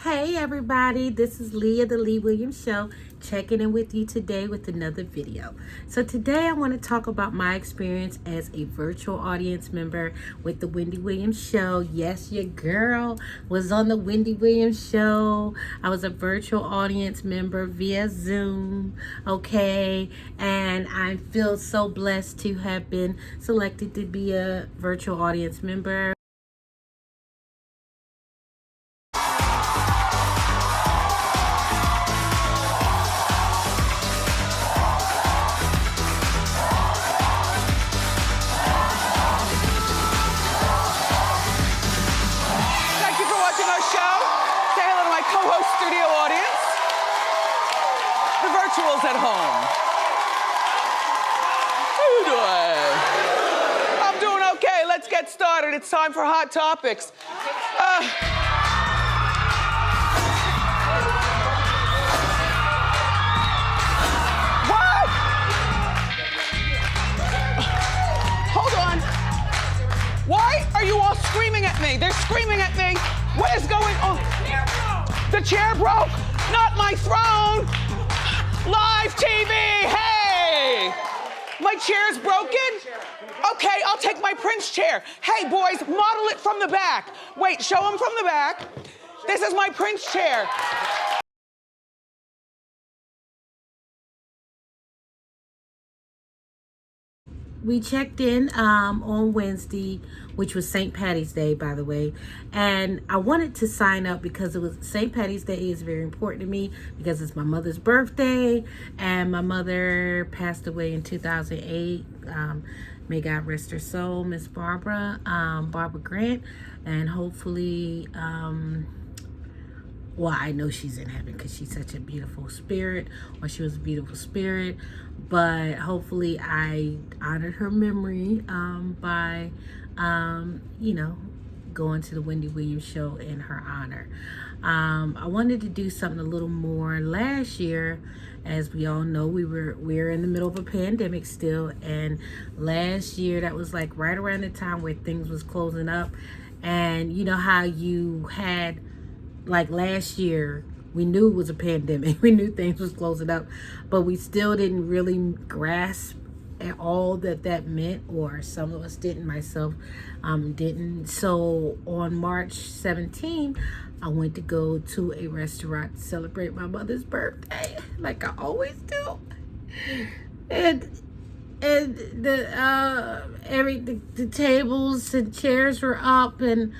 Hey everybody, this is Leah, the Lee Williams Show, checking in with you today with another video. So today I want to talk about my experience as a virtual audience member with the Wendy Williams Show. Yes, your girl was on the Wendy Williams Show. I was a virtual audience member via Zoom, okay? And I feel so blessed to have been selected to be a virtual audience member. Studio audience, the virtuals at home. How you doing? I'm doing okay. Let's get started. It's time for Hot Topics. What? Hold on. Why are you all screaming at me? They're screaming at me. What is going on? The chair broke, not my throne. Live TV, hey! My chair's broken? Okay, I'll take my Prince chair. Hey boys, model it from the back. Wait, show them from the back. This is my Prince chair. We checked in on Wednesday, which was St. Patty's Day, by the way. And I wanted to sign up because it was St. Patty's Day is very important to me because it's my mother's birthday. And my mother passed away in 2008. May God rest her soul, Miss Barbara Grant. And hopefully, well, I know she's in heaven because she's such a beautiful spirit, or she was a beautiful spirit. But hopefully I honored her memory by, going to the Wendy Williams Show in her honor. I wanted to do something a little more. Last year, as we all know, we're in the middle of a pandemic still. And last year, that was like right around the time where things was closing up. And you know how you had, like last year, we knew it was a pandemic. We knew things was closing up, but we still didn't really grasp at all that meant, or some of us didn't. Myself didn't. So on March 17th, I went to go to a restaurant to celebrate my mother's birthday, like I always do. And the tables and chairs were up, and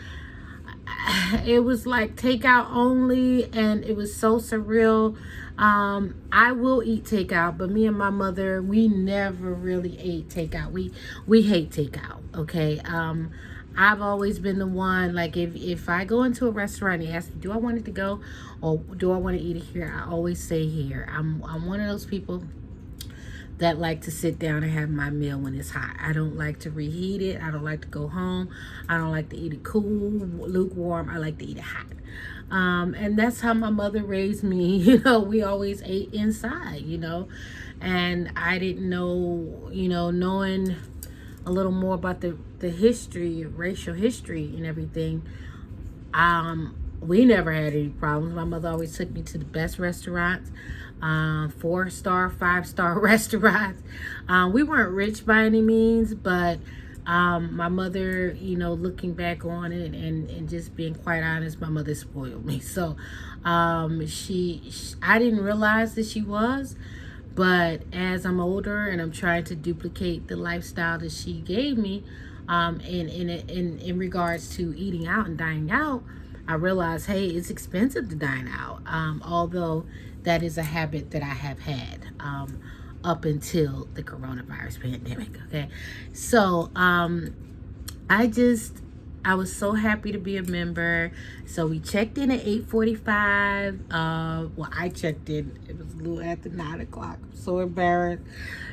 it was like takeout only, and it was so surreal. I will eat takeout, but me and my mother, we never really ate takeout. We hate takeout, okay? I've always been the one, like if I go into a restaurant and they ask me, do I want it to go or do I want to eat it here? I always say here. I'm one of those people that like to sit down and have my meal when it's hot. I don't like to reheat it. I don't like to go home. I don't like to eat it cool, lukewarm. I like to eat it hot. And that's how my mother raised me. We always ate inside, and I didn't know, knowing a little more about the history, racial history and everything. We never had any problems. My mother always took me to the best restaurants. 4-star, 5-star restaurants. We weren't rich by any means, but my mother, looking back on it and just being quite honest, my mother spoiled me. So I didn't realize that she was, but as I'm older and I'm trying to duplicate the lifestyle that she gave me, in regards to eating out and dining out, I realized, hey, it's expensive to dine out. Although that is a habit that I have had up until the coronavirus pandemic, okay? So I was so happy to be a member. So we checked in at 8:45. Well, I checked in. It was a little after 9 o'clock. I'm so embarrassed.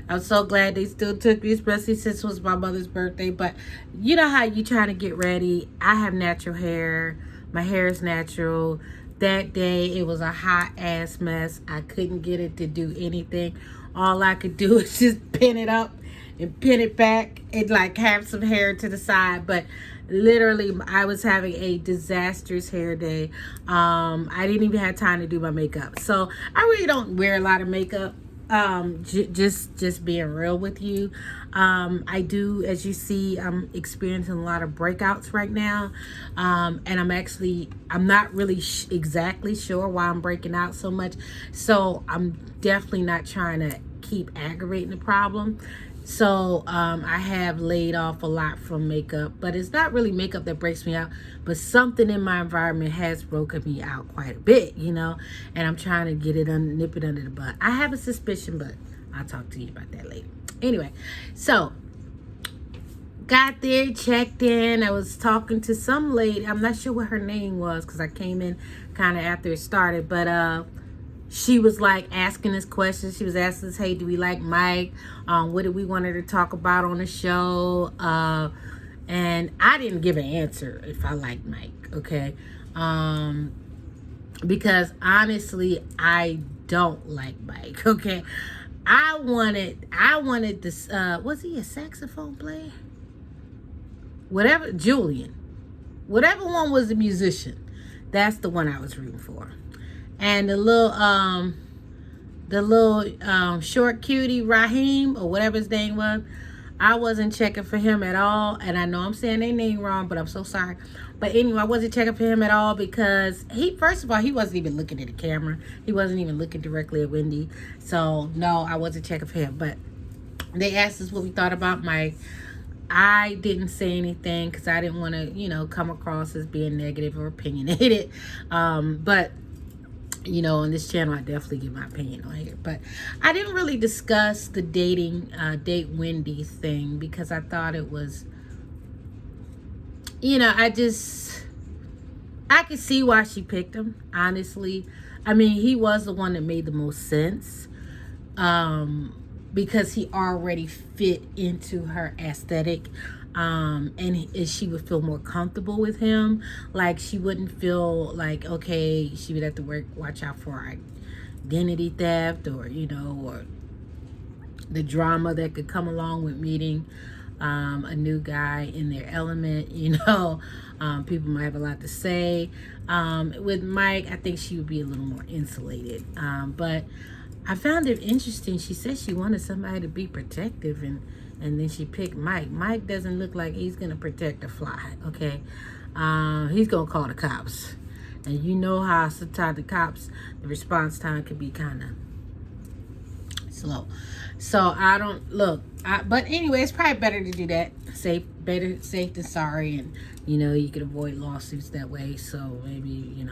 I'm so glad they still took me, especially since it was my mother's birthday. But you know how you trying to get ready. I have natural hair. My hair is natural. That day, it was a hot ass mess. I couldn't get it to do anything. All I could do is just pin it up and pin it back and like have some hair to the side. But literally, I was having a disastrous hair day. I didn't even have time to do my makeup. So I really don't wear a lot of makeup. Just being real with you. I do, as you see, I'm experiencing a lot of breakouts right now. And I'm not really exactly sure why I'm breaking out so much. So I'm definitely not trying to keep aggravating the problem. So I have laid off a lot from makeup, but it's not really makeup that breaks me out, but something in my environment has broken me out quite a bit, you know, and I'm trying to get it nip it under the butt. I have a suspicion, but I'll talk to you about that later. Anyway, so got there, checked in. I was talking to some lady. I'm not sure what her name was because I came in kind of after it started, but she was like asking us questions. She was asking us, hey, do we like Mike? What did we want her to talk about on the show? And I didn't give an answer if I like Mike, okay? Because honestly, I don't like Mike, okay? I wanted this, was he a saxophone player? Whatever, Julian. Whatever one was the musician, that's the one I was rooting for. And the little short cutie Raheem, or whatever his name was, I wasn't checking for him at all. And I know I'm saying their name wrong, but I'm so sorry. But anyway, I wasn't checking for him at all because first of all, he wasn't even looking at the camera. He wasn't even looking directly at Wendy. So no, I wasn't checking for him. But they asked us what we thought about Mike. I didn't say anything because I didn't want to, come across as being negative or opinionated. But on this channel, I definitely give my opinion on here. But I didn't really discuss the date Wendy thing because I thought it was, I could see why she picked him, honestly. I mean, he was the one that made the most sense because he already fit into her aesthetic. And she would feel more comfortable with him. Like, she wouldn't feel like, okay, she would have to watch out for identity theft or the drama that could come along with meeting a new guy in their element. People might have a lot to say. With Mike, I think she would be a little more insulated. But I found it interesting. She said she wanted somebody to be protective, and then she picked Mike. Mike doesn't look like he's going to protect a fly, okay? He's going to call the cops. And you know how sometimes the response time can be kind of slow. So but anyway, it's probably better to do that. Safe than sorry. And, you can avoid lawsuits that way. So maybe,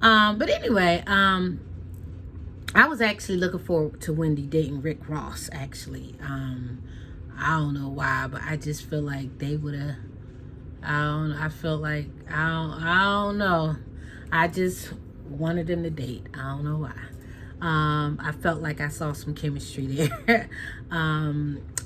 but anyway, I was actually looking forward to Wendy dating Rick Ross, actually. I don't know why, but I just feel like they would have, I don't know. I just wanted them to date. I don't know why. I felt like I saw some chemistry there.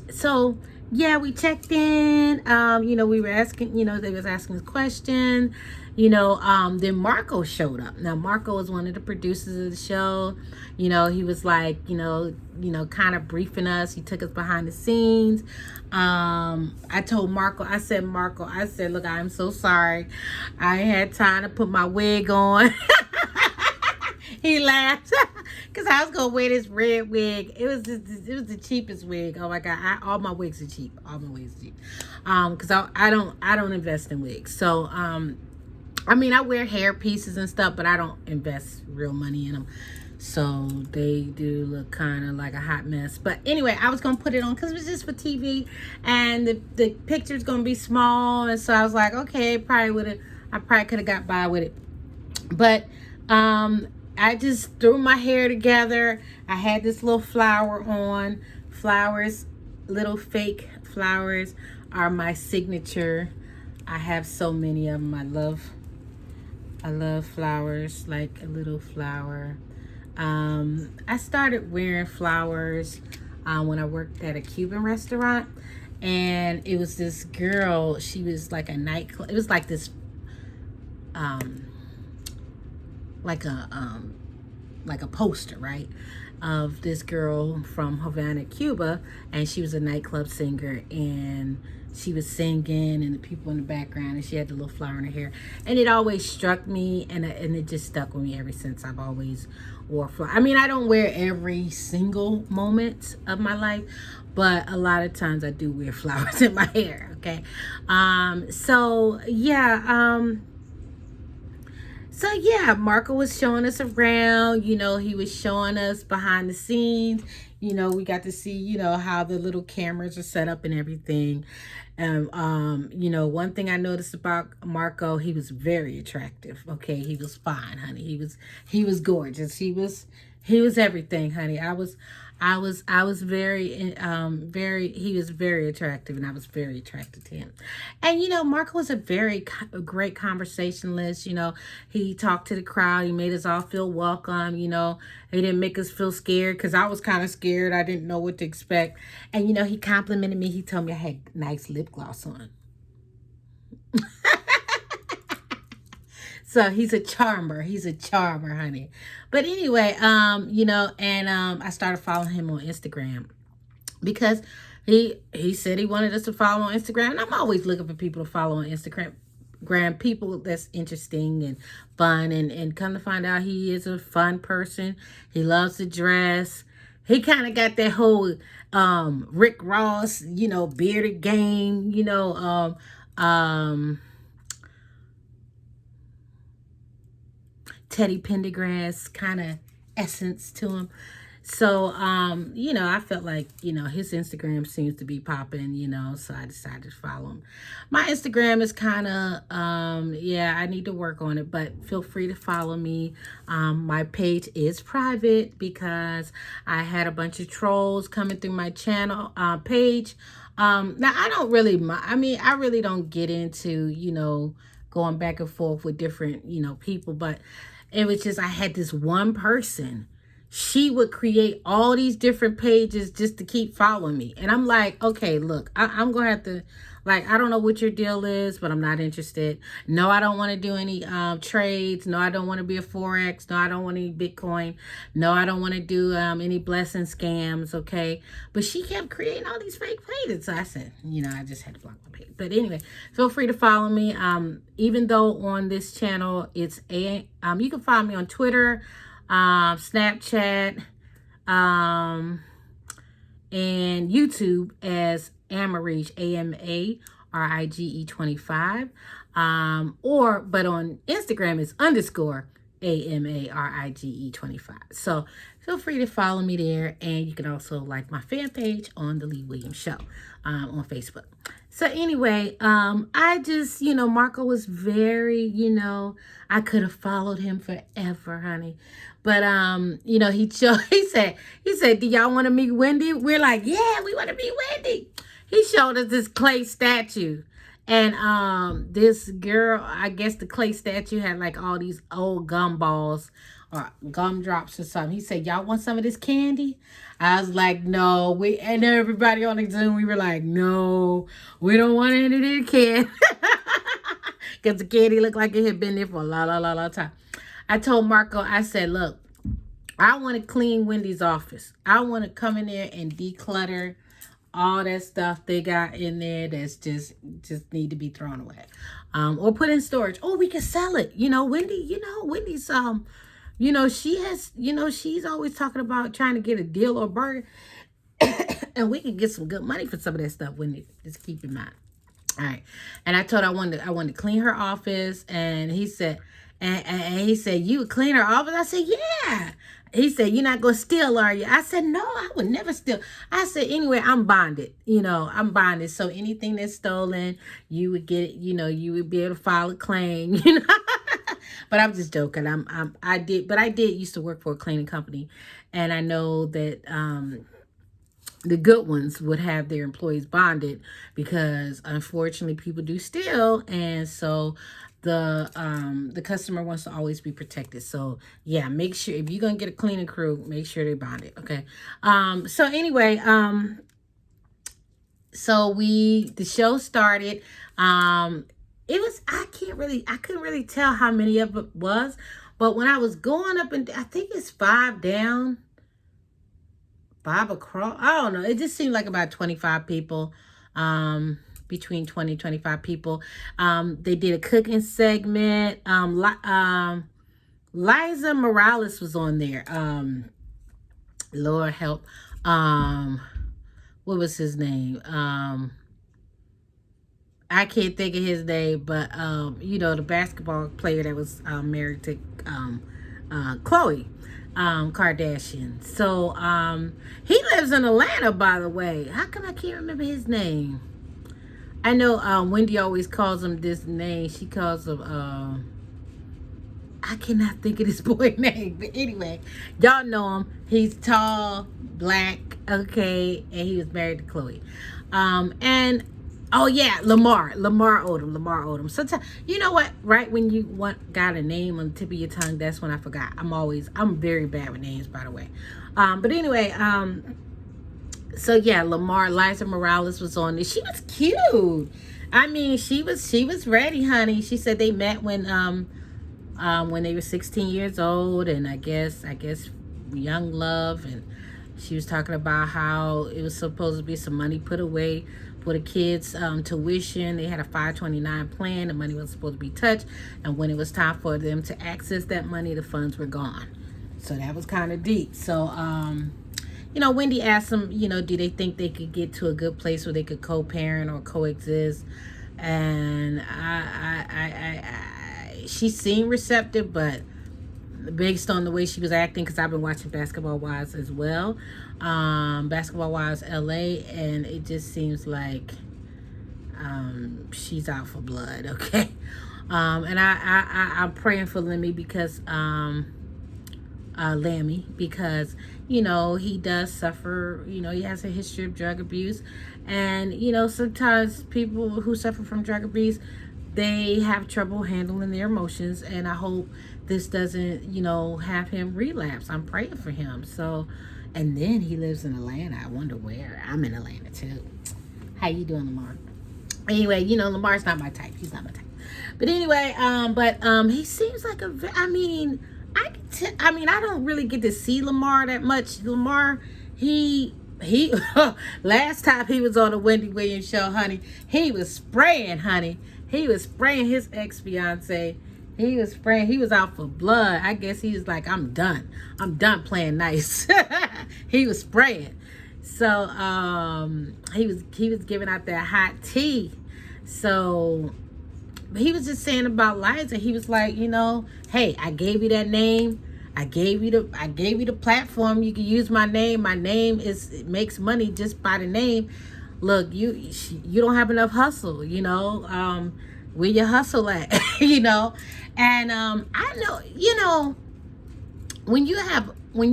So yeah, we checked in. We were asking, they was asking us questions. Then Marco showed up. Now, Marco was one of the producers of the show. He was like, kind of briefing us. He took us behind the scenes. I told Marco, I said, look, I'm so sorry. I had time to put my wig on. He laughed because I was going to wear this red wig. It was the cheapest wig. Oh my God. All my wigs are cheap. Because I don't invest in wigs. So, I wear hair pieces and stuff, but I don't invest real money in them. So they do look kind of like a hot mess. But anyway, I was going to put it on because it was just for TV. And the picture's going to be small. And so I was like, okay, I probably could have got by with it. But I just threw my hair together. I had this little flower on. Flowers, little fake flowers are my signature. I have so many of them. I love flowers, like a little flower. I started wearing flowers when I worked at a Cuban restaurant, and it was this girl. She was like a nightclub. It was like this, like a poster, right, of this girl from Havana, Cuba, and she was a nightclub singer, and she was singing and the people in the background, and she had the little flower in her hair, and it always struck me, and it just stuck with me ever since. I've always wore flower. I mean, I don't wear every single moment of my life, but a lot of times I do wear flowers in my hair. Okay. So yeah, Marco was showing us around. He was showing us behind the scenes. We got to see, how the little cameras are set up and everything. And, one thing I noticed about Marco, he was very attractive. Okay. He was fine, honey. He was gorgeous. He was everything, honey. I was very, he was very attractive, and I was very attracted to him. And, Marco was a great conversationalist. He talked to the crowd. He made us all feel welcome. He didn't make us feel scared, because I was kind of scared. I didn't know what to expect. And, he complimented me. He told me I had nice lip gloss on. So he's a charmer. He's a charmer, honey. But anyway, I started following him on Instagram, because he said he wanted us to follow on Instagram. And I'm always looking for people to follow on Instagram, people that's interesting and fun. And come to find out, he is a fun person. He loves to dress. He kind of got that whole Rick Ross, bearded game, Teddy Pendergrass kind of essence to him. So, I felt like, his Instagram seems to be popping, so I decided to follow him. My Instagram is kind of, I need to work on it, but feel free to follow me. My page is private, because I had a bunch of trolls coming through my channel page. Now, I don't really, I really don't get into, going back and forth with different, people, but it was just, I had this one person. She would create all these different pages just to keep following me. And I'm like, okay, look, I'm going to have to, I don't know what your deal is, but I'm not interested. No, I don't want to do any trades. No, I don't want to be a Forex. No, I don't want any Bitcoin. No, I don't want to do any blessing scams, okay? But she kept creating all these fake pages. So I said, I just had to block the page. But anyway, feel free to follow me. Even though on this channel, it's you can find me on Twitter, Snapchat, and YouTube as Amarige, AMARIGE 25. But on Instagram it's _ AMARIGE 25. So feel free to follow me there, and you can also like my fan page on the Lee Williams Show on Facebook. So anyway, I just, Marco was very, I could have followed him forever, honey. But, he said, do y'all want to meet Wendy? We're like, yeah, we want to meet Wendy. He showed us this clay statue. And this girl, I guess the clay statue had like all these old gumballs or gumdrops or something. He said, y'all want some of this candy? I was like, no. And everybody on the Zoom, we were like, no, we don't want any of this candy. Because the candy looked like it had been there for a long time. I told Marco, I said, look, I want to clean Wendy's office. I want to come in there and declutter all that stuff they got in there that's just need to be thrown away. Or put in storage. Oh, we can sell it. Wendy, Wendy's, she has, she's always talking about trying to get a deal or bargain. And we can get some good money for some of that stuff, Wendy. Just keep in mind. All right. And I told her I wanted to clean her office. And he said, he said, you would clean her office? I said, yeah. He said, you're not going to steal, are you? I said, no, I would never steal. I said, anyway, I'm bonded. I'm bonded. So anything that's stolen, you would get it, you would be able to file a claim, But I'm just joking. I did used to work for a cleaning company. And I know that the good ones would have their employees bonded, because unfortunately people do steal. And so the customer wants to always be protected. So yeah, make sure if you're gonna get a cleaning crew, make sure they bonded. Okay. So anyway, so the show started. It was, I couldn't really tell how many of it was, but when I was going up, and I think it's 5 down, 5 across, I don't know, it just seemed like about 25 people. between 20 and 25 people. They did a cooking segment. Liza Morales was on there. Lord help. What was his name? I can't think of his name, but the basketball player that was married to Khloe Kardashian. So he lives in Atlanta, by the way. How come I can't remember his name? I know Wendy always calls him this name. She calls him I cannot think of this boy's name. But anyway, y'all know him. He's tall, black, okay, and he was married to Khloe. And oh yeah, Lamar Odom. Sometimes, you know what? Right when you got a name on the tip of your tongue, that's when I forgot. I'm very bad with names, by the way. But anyway, so yeah, Liza Morales was on this. She was cute. I mean, she was ready, honey. She said they met when they were 16 years old, and I guess young love, and she was talking about how it was supposed to be some money put away for the kids' tuition. They had a 529 plan. The money was supposed to be touched, and when it was time for them to access that money, the funds were gone. So that was kind of deep. So Wendy asked them, do they think they could get to a good place where they could co-parent or coexist? And she seemed receptive, but based on the way she was acting, because I've been watching Basketball Wives as well, Basketball Wives LA, and it just seems like she's out for blood, okay? And I'm praying for Lammy because he does suffer, he has a history of drug abuse, and sometimes people who suffer from drug abuse, they have trouble handling their emotions, and I hope this doesn't, have him relapse. I'm praying for him. So, and then he lives in Atlanta. I wonder where. I'm in Atlanta too. How you doing, Lamar? Anyway, Lamar's not my type. He's not my type. But anyway, he seems like I don't really get to see Lamar that much. Lamar, he last time he was on the Wendy Williams Show, honey, he was spraying, honey. He was spraying his ex-fiance. He was out for blood. I guess he was like, I'm done playing nice. He was spraying. So he was giving out that hot tea. So he was just saying about Liza. He was like, hey, I gave you that name. I gave you the platform. You can use my name. My name it makes money just by the name. Look, you don't have enough hustle, where your hustle at, and I know, when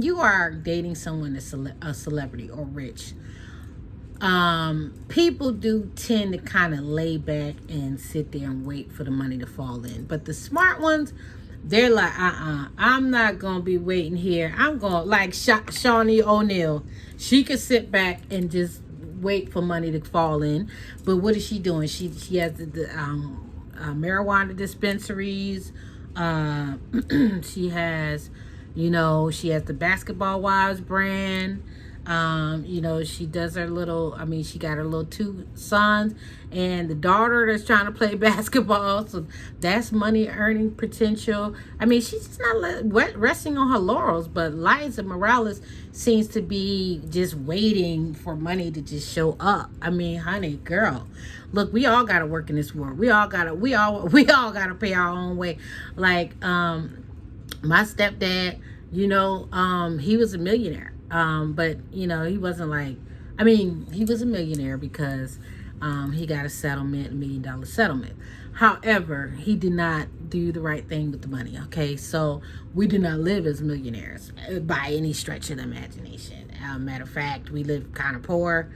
you are dating someone that's a celebrity or rich, people do tend to kind of lay back and sit there and wait for the money to fall in. But the smart ones, they're like, I'm not gonna be waiting here. I'm gonna, like Shawnee O'Neal, she could sit back and just wait for money to fall in. But what is she doing? She has the marijuana dispensaries. She has the Basketball Wives brand. She does her she got her little 2 sons and the daughter that's trying to play basketball. So that's money earning potential. She's just not resting on her laurels, but Liza Morales seems to be just waiting for money to just show up. Honey, girl, look, we all got to work in this world. We all got to pay our own way. Like, my stepdad, he was a millionaire. But he wasn't like, he was a millionaire because he got a settlement, $1 million settlement. However, he did not do the right thing with the money. Okay, so we did not live as millionaires by any stretch of the imagination. Matter of fact, we lived kind of poor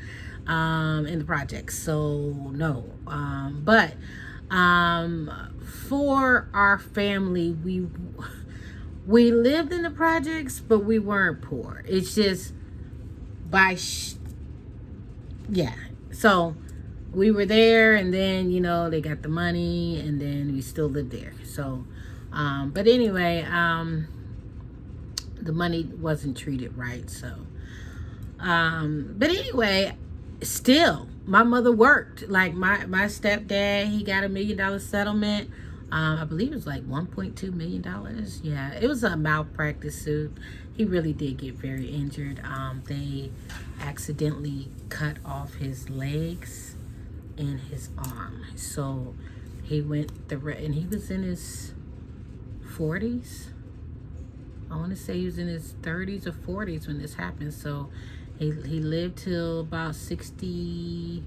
in the projects. So no, but for our family, we lived in the projects, but we weren't poor. It's just so we were there, and then they got the money, and then we still lived there. So but anyway, the money wasn't treated right. So but anyway, still my mother worked. Like my stepdad, he got $1 million settlement. I believe it was like $1.2 million. Yeah, it was a malpractice suit. He really did get very injured. They accidentally cut off his legs and his arm. So he went and he was in his 40s. I want to say he was in his 30s or 40s when this happened. So he lived till about 60.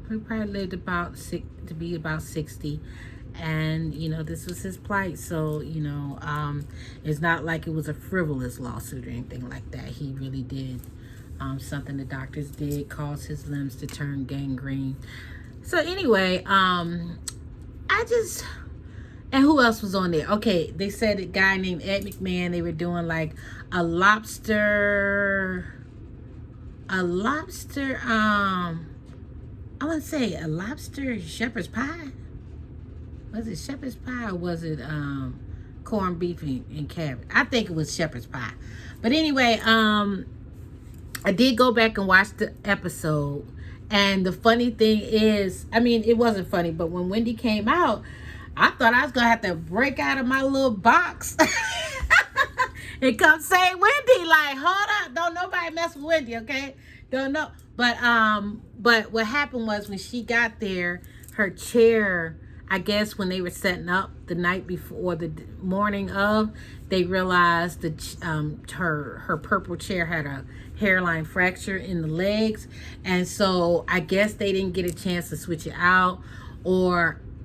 He probably lived about to be about 60. And, you know, this was his plight. So, you know, it's not like it was a frivolous lawsuit or anything like that. He really did something the doctors did cause his limbs to turn gangrene. So anyway, and who else was on there? Okay, they said a guy named Ed McMahon. They were doing like a lobster, I want to say a lobster shepherd's pie. Was it shepherd's pie or was it corned beef and cabbage? I think it was shepherd's pie. But anyway, I did go back and watch the episode. And the funny thing is, I mean, it wasn't funny, but when Wendy came out, I thought I was going to have to break out of my little box and come say Wendy, like, hold up. Don't nobody mess with Wendy, okay? Don't know. But what happened was when she got there, her chair, I guess when they were setting up the night before, the morning of, they realized that her purple chair had a hairline fracture in the legs. And so I guess they didn't get a chance to switch it out,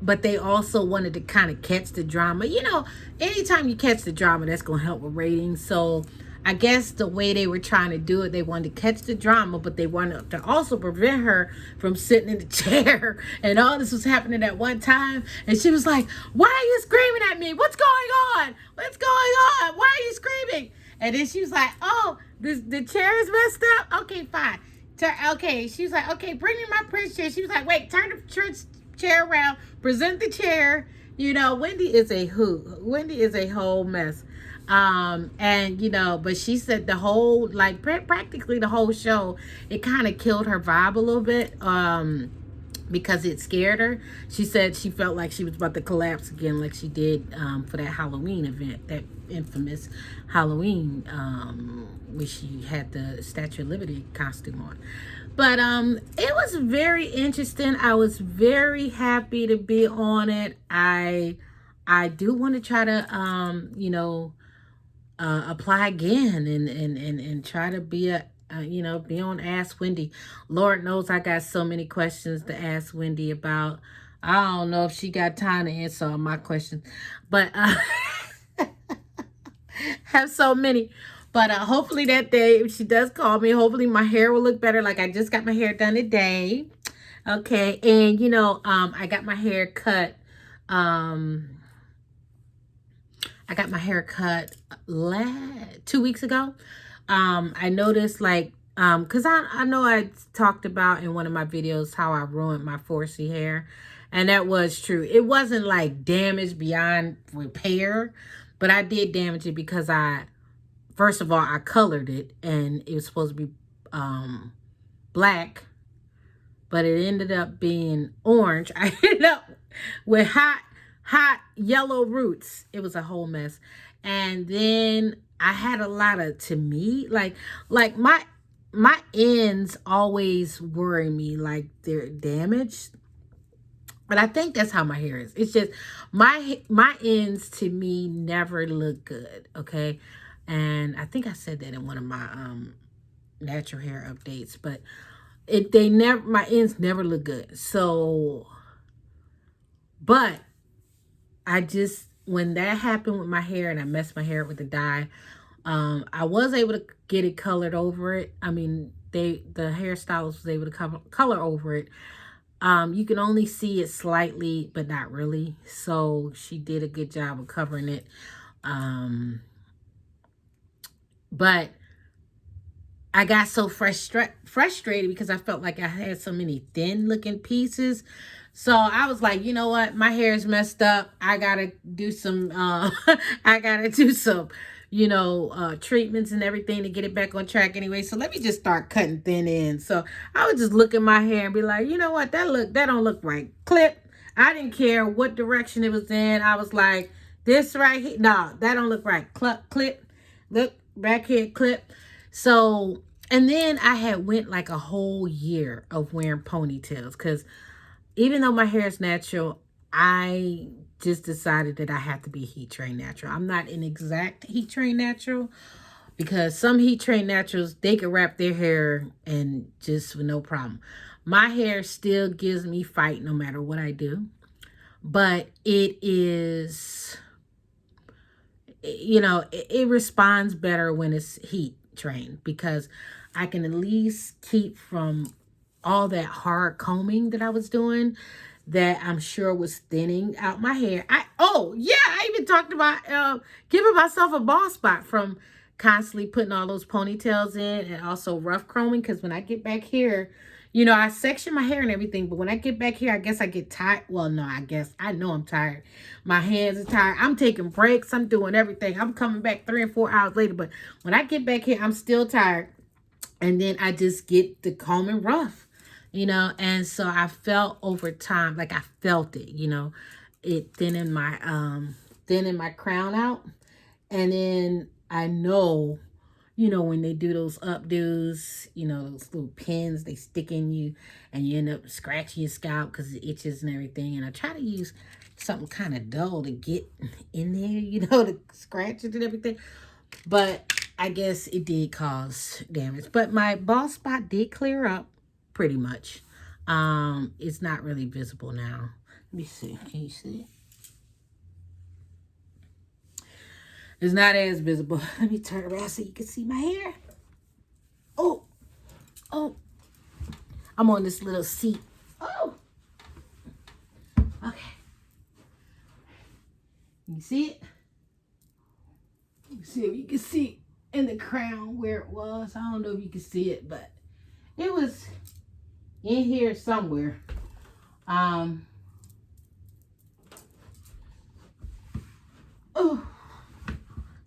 but they also wanted to kind of catch the drama. You know, anytime you catch the drama, that's going to help with ratings. So I guess the way they were trying to do it, they wanted to catch the drama, but they wanted to also prevent her from sitting in the chair. And all this was happening at one time. And she was like, why are you screaming at me? What's going on? What's going on? Why are you screaming? And then she was like, oh, the chair is messed up? Okay, fine. Okay, she was like, okay, bring me my Prince chair. She was like, wait, turn the chair around, present the chair. You know, Wendy is a Wendy is a whole mess. And you know, but she said the whole, like practically the whole show, it kind of killed her vibe a little bit, because it scared her. She said she felt like she was about to collapse again, like she did for that Halloween event, that infamous Halloween, where she had the Statue of Liberty costume on. But it was very interesting. I was very happy to be on it. I do want to try to you know, apply again and try to be you know, be on Ask Wendy. Lord knows I got so many questions to ask Wendy about. I don't know if she got time to answer all my questions, but have so many. But hopefully that day, if she does call me, hopefully my hair will look better. Like I just got my hair done today. Okay, and you know, I got my hair cut. I got my hair cut 2 weeks ago. I noticed, like, because I know I talked about in one of my videos how I ruined my 4C hair. And that was true. It wasn't like damaged beyond repair, but I did damage it because first of all, I colored it and it was supposed to be black, but it ended up being orange. I ended up with hot yellow roots. It was a whole mess. And then I had a lot of, to me, like my ends always worry me, like they're damaged. But I think that's how my hair is. It's just my ends to me never look good. Okay. And I think I said that in one of my natural hair updates, but my ends never look good. So, but when that happened with my hair and I messed my hair up with the dye, I was able to get it colored over it. I mean, the hairstylist was able to color over it. You can only see it slightly, but not really. So she did a good job of covering it. But I got so frustrated because I felt like I had so many thin looking pieces. So I was like, you know what? My hair is messed up. I gotta do some treatments and everything to get it back on track anyway. So let me just start cutting thin ends. So I would just look at my hair and be like, you know what, that don't look right. Clip. I didn't care what direction it was in. I was like, this right here, no, that don't look right. Clip, look, back here, clip. So, and then I had went like a whole year of wearing ponytails because even though my hair is natural, I just decided that I have to be heat trained natural. I'm not an exact heat trained natural because some heat trained naturals, they can wrap their hair and just with no problem. My hair still gives me fight no matter what I do. But it is, it responds better when it's heat trained because I can at least keep from all that hard combing that I was doing that I'm sure was thinning out my hair. I even talked about giving myself a bald spot from constantly putting all those ponytails in and also rough combing because when I get back here, I section my hair and everything, but when I get back here, I guess I get tired. Well, no, I know I'm tired. My hands are tired. I'm taking breaks. I'm doing everything. I'm coming back 3 and 4 hours later, but when I get back here, I'm still tired. And then I just get the combing rough, and so I felt over time, like I felt it, it thinning my crown out. And then I know, when they do those updos, those little pins, they stick in you and you end up scratching your scalp because it itches and everything. And I try to use something kind of dull to get in there, to scratch it and everything. But I guess it did cause damage. But my bald spot did clear up pretty much. It's not really visible now. Let me see. Can you see it? It's not as visible. Let me turn around so you can see my hair. Oh. I'm on this little seat. Oh. Okay. You see it? See if you can see in the crown where it was. I don't know if you can see it, but it was in here somewhere.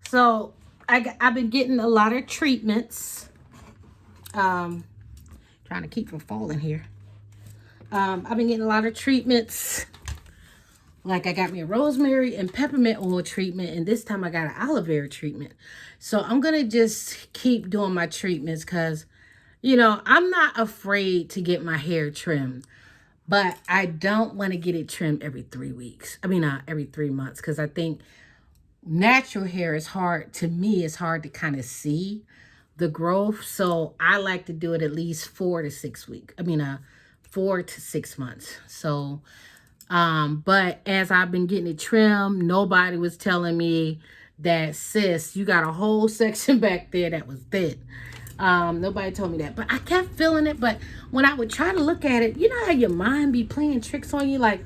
So I've been getting a lot of treatments. Trying to keep from falling here. I've been getting a lot of treatments. Like I got me a rosemary and peppermint oil treatment, and this time I got an aloe vera treatment. So I'm going to just keep doing my treatments because, I'm not afraid to get my hair trimmed. But I don't want to get it trimmed every 3 weeks. Every 3 months because I think natural hair is hard. To me, it's hard to kind of see the growth. So I like to do it at least 4 to 6 weeks. 4 to 6 months. So... but as I've been getting it trimmed, nobody was telling me that, sis, you got a whole section back there that was thin. Nobody told me that, but I kept feeling it. But when I would try to look at it, you know how your mind be playing tricks on you? Like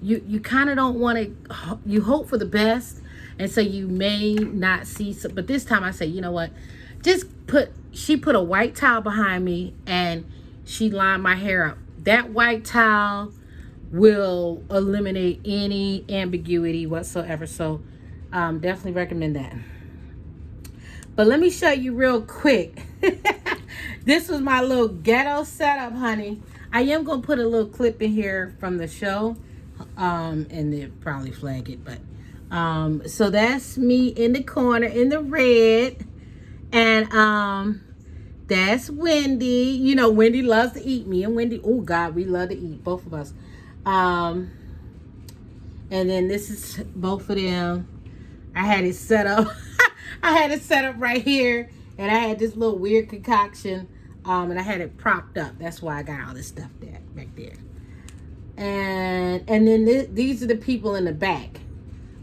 you kind of don't want to, you hope for the best. And so you may not see some, but this time I say, you know what, she put a white towel behind me and she lined my hair up. That white towel will eliminate any ambiguity whatsoever. So definitely recommend that. But let me show you real quick. This was my little ghetto setup, honey. I am going to put a little clip in here from the show. And they'll probably flag it. But so that's me in the corner in the red. And that's Wendy. Wendy loves to eat. Me and Wendy, oh God, we love to eat, both of us. And then this is both of them. I had it set up. I had it set up right here, and I had this little weird concoction, and I had it propped up. That's why I got all this stuff back there. And then these are the people in the back,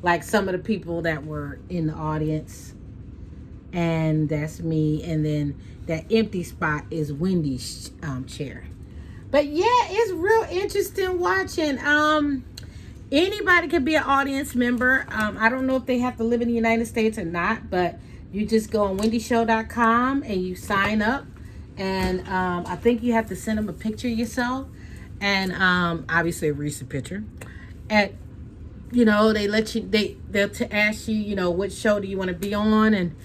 like some of the people that were in the audience, and that's me. And then that empty spot is Wendy's chair. But yeah, it's real interesting watching. Anybody could be an audience member. I don't know if they have to live in the United States or not, but you just go on wendyshow.com and you sign up. And I think you have to send them a picture of yourself. And obviously a recent picture. And you know, they let you, they'll ask you, you know, what show do you want to be on, and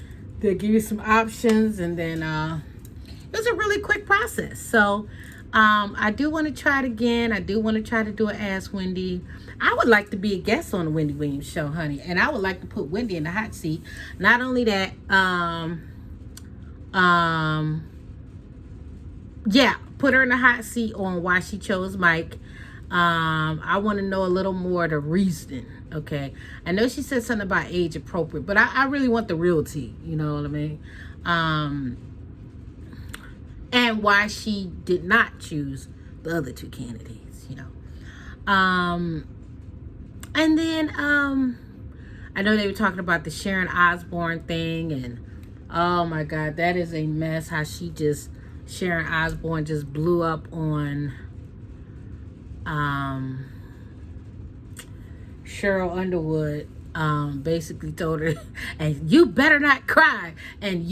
they'll give you some options, and then it was a really quick process. So I do want to try it again. I do want to try to do an Ask Wendy. I would like to be a guest on the Wendy Williams Show, honey, and I would like to put Wendy in the hot seat. Not only that, yeah, put her in the hot seat on why she chose Mike. I want to know a little more of the reason. Okay, I know she said something about age appropriate, but I really want the real tea. You know what I mean? And why she did not choose the other two candidates. You know. And then I know they were talking about the Sharon Osbourne thing, and oh my God, that is a mess. How Sharon Osbourne just blew up on Cheryl Underwood. Basically told her, and you better not cry, and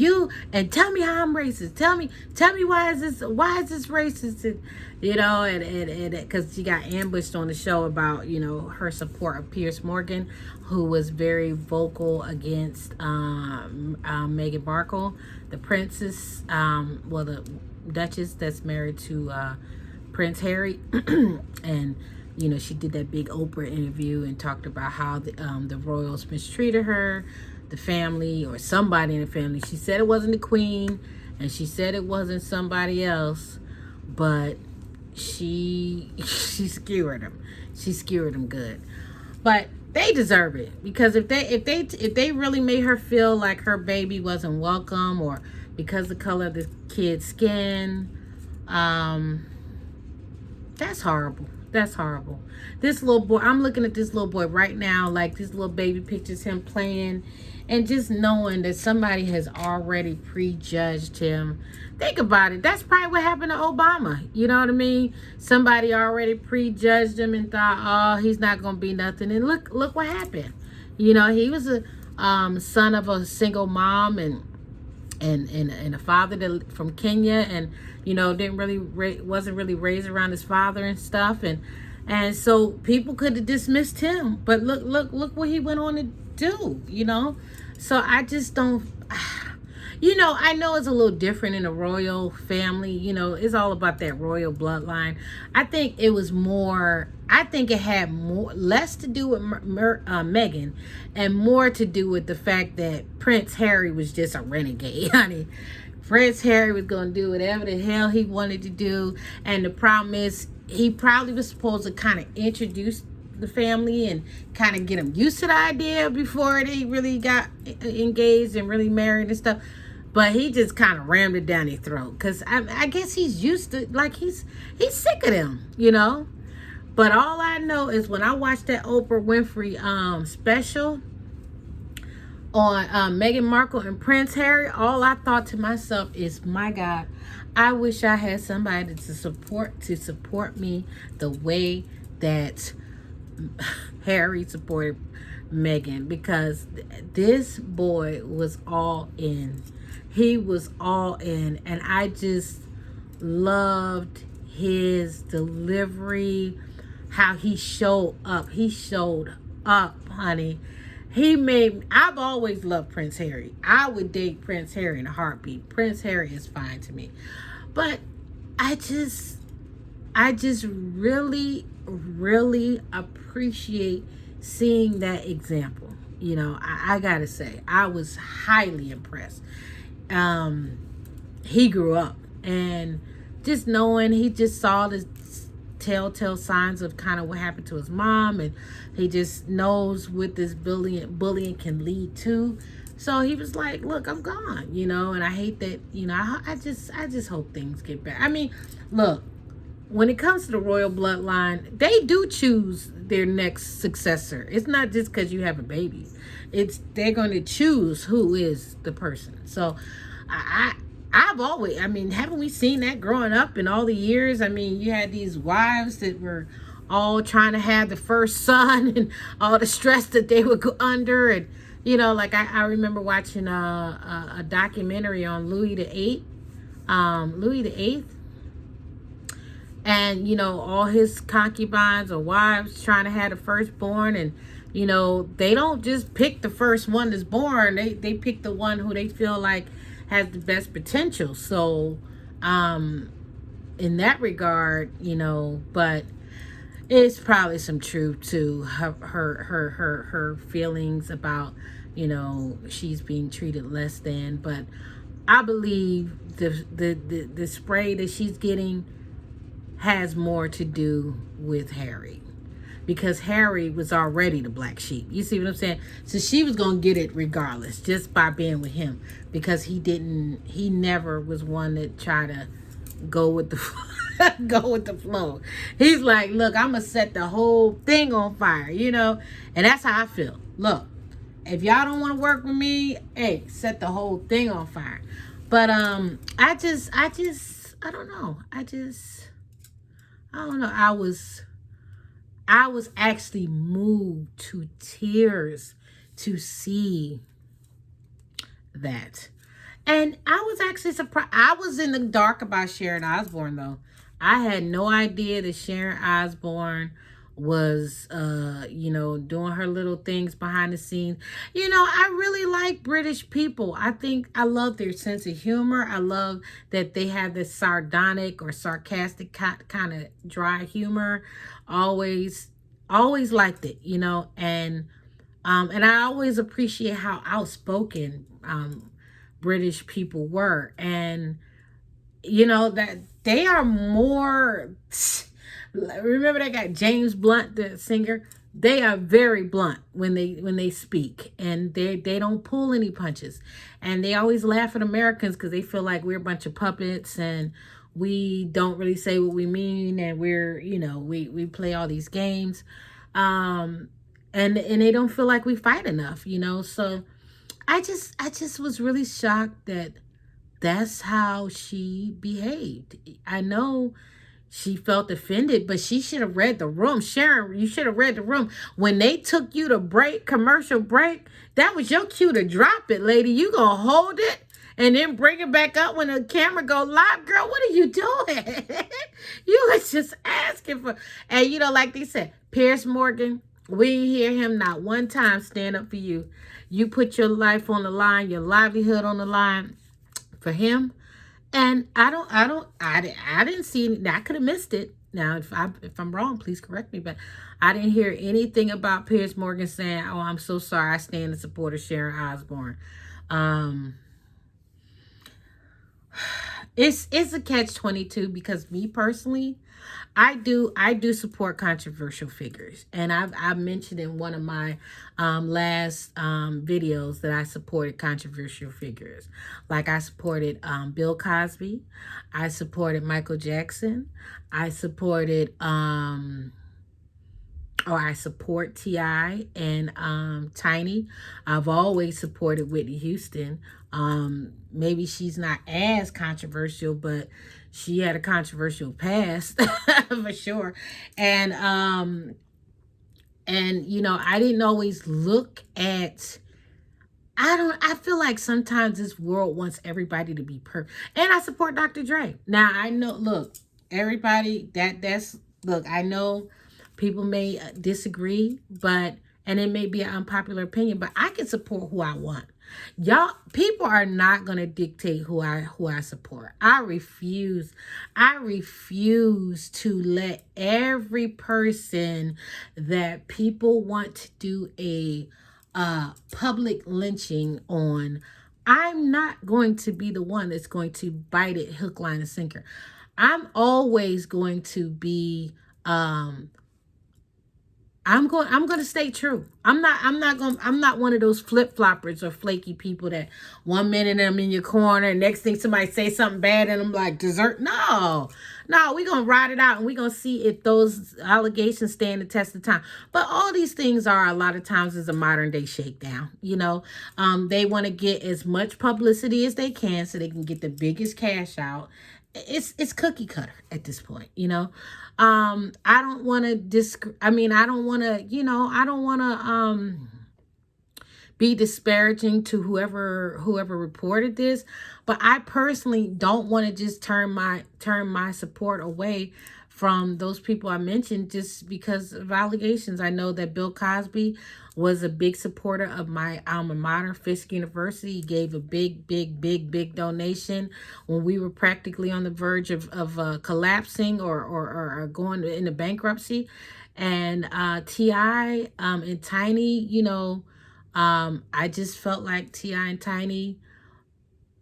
tell me how I'm racist. Tell me why is this racist? And, you know, and because she got ambushed on the show about, you know, her support of Piers Morgan, who was very vocal against Meghan Markle, the princess, the Duchess that's married to Prince Harry, and you know, she did that big Oprah interview and talked about how the royals mistreated her, the family, or somebody in the family. She said it wasn't the queen, and she said it wasn't somebody else, but she skewered them. She skewered them good. But they deserve it, because if they really made her feel like her baby wasn't welcome, or because the color of the kid's skin, that's horrible. That's horrible. This little boy, I'm looking at this little boy right now, like this little baby pictures him playing, and just knowing that somebody has already prejudged him. Think about it. That's probably what happened to Obama. You know what I mean? Somebody already prejudged him and thought, oh, he's not going to be nothing. And look what happened. You know, he was a son of a single mom and a father from Kenya, and you know, wasn't really raised around his father and stuff, and so people could have dismissed him, but look what he went on to do, you know. So I just don't, you know, I know it's a little different in a royal family, you know, it's all about that royal bloodline. I think it had less to do with Meghan, and more to do with the fact that Prince Harry was just a renegade, honey. Prince Harry was going to do whatever the hell he wanted to do, and the problem is he probably was supposed to kind of introduce the family and kind of get them used to the idea before they really got engaged and really married and stuff. But he just kind of rammed it down their throat, because I guess he's used to, like, he's sick of them, you know. But all I know is when I watched that Oprah Winfrey special on Meghan Markle and Prince Harry, all I thought to myself is, my God, I wish I had somebody to support me the way that Harry supported Meghan, because this boy was all in. He was all in, and I just loved his delivery, how he showed up. He showed up, honey. I've always loved Prince Harry. I would date Prince Harry in a heartbeat. Prince Harry is fine to me. But I just really, really appreciate seeing that example. You know, I gotta say, I was highly impressed. He grew up, and just knowing he just saw the telltale signs of kind of what happened to his mom, and he just knows what this bullying can lead to. So he was like, look, I'm gone, you know. And I hate that, you know, I just hope things get better. I mean, look, when it comes to the royal bloodline, they do choose their next successor. It's not just because you have a baby. They're going to choose who is the person. So haven't we seen that growing up in all the years? I mean, you had these wives that were all trying to have the first son, and all the stress that they would go under. And, you know, like I remember watching a documentary on Louis the Eighth. And, you know, all his concubines or wives trying to have the firstborn. And, you know, they don't just pick the first one that's born. They pick the one who they feel like has the best potential. So, in that regard, you know, but it's probably some truth to her feelings about, you know, she's being treated less than. But I believe the spray that she's getting has more to do with Harry, because Harry was already the black sheep. You see what I'm saying? So she was gonna get it regardless, just by being with him, because he never was one that tried to go with the go with the flow. He's like, look, I'm gonna set the whole thing on fire, you know. And that's how I feel. Look, if y'all don't want to work with me, hey, set the whole thing on fire. But I don't know. I don't know. I was actually moved to tears to see that. And I was actually surprised. I was in the dark about Sharon Osbourne, though. I had no idea that Sharon Osbourne was, you know, doing her little things behind the scenes. You know, I really like British people. I love their sense of humor. I love that they have this sardonic or sarcastic kind of dry humor. Always liked it, you know, and I always appreciate how outspoken British people were. And you know that they are more, remember that guy James Blunt, the singer? They are very blunt when they speak, and they don't pull any punches. And they always laugh at Americans because they feel like we're a bunch of puppets and we don't really say what we mean, and we're, you know, we play all these games, and they don't feel like we fight enough, you know. So I just was really shocked that that's how she behaved. I know she felt offended, but she should have read the room. Sharon, you should have read the room. When they took you to commercial break, that was your cue to drop it, lady. You gonna hold it and then bring it back up when the camera go live. Girl, what are you doing? You was just asking for, and you know, like they said, Piers Morgan, we didn't hear him not one time stand up for you. You put your life on the line, your livelihood on the line for him. And I didn't see any. I could have missed it. Now, if I'm wrong, please correct me. But I didn't hear anything about Piers Morgan saying, "Oh, I'm so sorry. I stand in support of Sharon Osbourne." It's a catch-22, because me personally, I do support controversial figures, and I've mentioned in one of my last videos that I supported controversial figures. Like I supported Bill Cosby, I supported Michael Jackson, I supported I support T.I. and Tiny. I've always supported Whitney Houston. Maybe she's not as controversial, but she had a controversial past for sure. And you know, I didn't always look at, I feel like sometimes this world wants everybody to be perfect. And I support Dr. Dre. Now I know, look, everybody look, I know people may disagree, but, and it may be an unpopular opinion, but I can support who I want. Y'all, people are not going to dictate who I support. I refuse to let every person that people want to do a public lynching on. I'm not going to be the one that's going to bite it hook, line, and sinker. I'm always going to be I'm going to stay true. I'm not one of those flip-floppers or flaky people that 1 minute I'm in your corner, next thing somebody say something bad and I'm like, dessert. No, we're going to ride it out and we're going to see if those allegations stand the test of time. But all these things are a lot of times is a modern day shakedown. You know, they want to get as much publicity as they can so they can get the biggest cash out. It's cookie cutter at this point, you know. I don't want to I don't want to, be disparaging to whoever reported this, but I personally don't want to just turn my support away from those people I mentioned just because of allegations. I know that Bill Cosby was a big supporter of my alma mater, Fisk University. He gave a big donation when we were practically on the verge of collapsing or going into bankruptcy. And T.I. And Tiny, I just felt like T.I. and Tiny,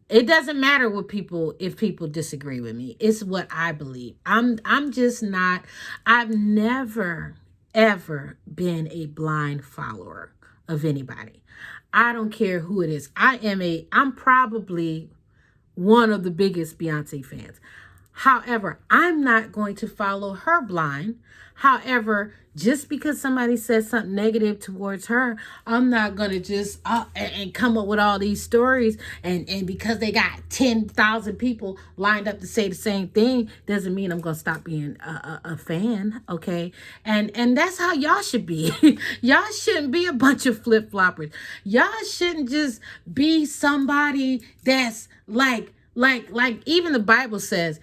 it doesn't matter what people, if people disagree with me. It's what I believe. I'm just not, I've never ever been a blind follower of anybody. I don't care who it is. I'm probably one of the biggest Beyonce fans. However, I'm not going to follow her blind. However, just because somebody says something negative towards her, I'm not going to just and come up with all these stories. And because they got 10,000 people lined up to say the same thing, doesn't mean I'm going to stop being a fan. Okay. And that's how y'all should be. Y'all shouldn't be a bunch of flip-floppers. Y'all shouldn't just be somebody that's like even the Bible says,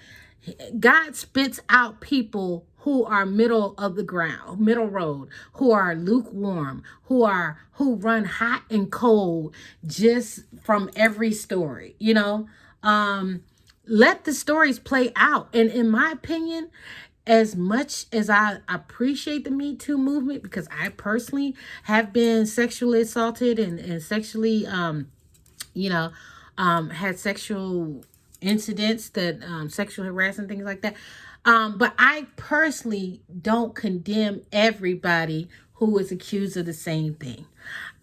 God spits out people who are middle of the ground, middle road, who are lukewarm, who run hot and cold just from every story, let the stories play out. And in my opinion, as much as I appreciate the Me Too movement, because I personally have been sexually assaulted and sexually, had sexual incidents that sexual harassment, things like that. But I personally don't condemn everybody who is accused of the same thing.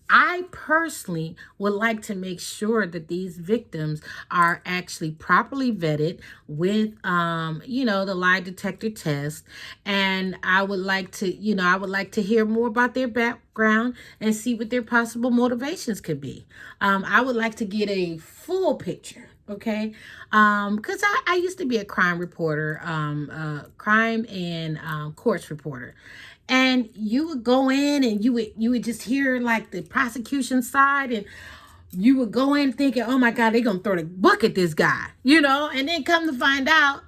I personally would like to make sure that these victims are actually properly vetted with, the lie detector test. And I would like to hear more about their background and see what their possible motivations could be. I would like to get a full picture. Okay. Because I used to be a crime reporter, crime and courts reporter. And you would go in and you would just hear like the prosecution side, and you would go in thinking, oh my God, they're going to throw the book at this guy, and then come to find out,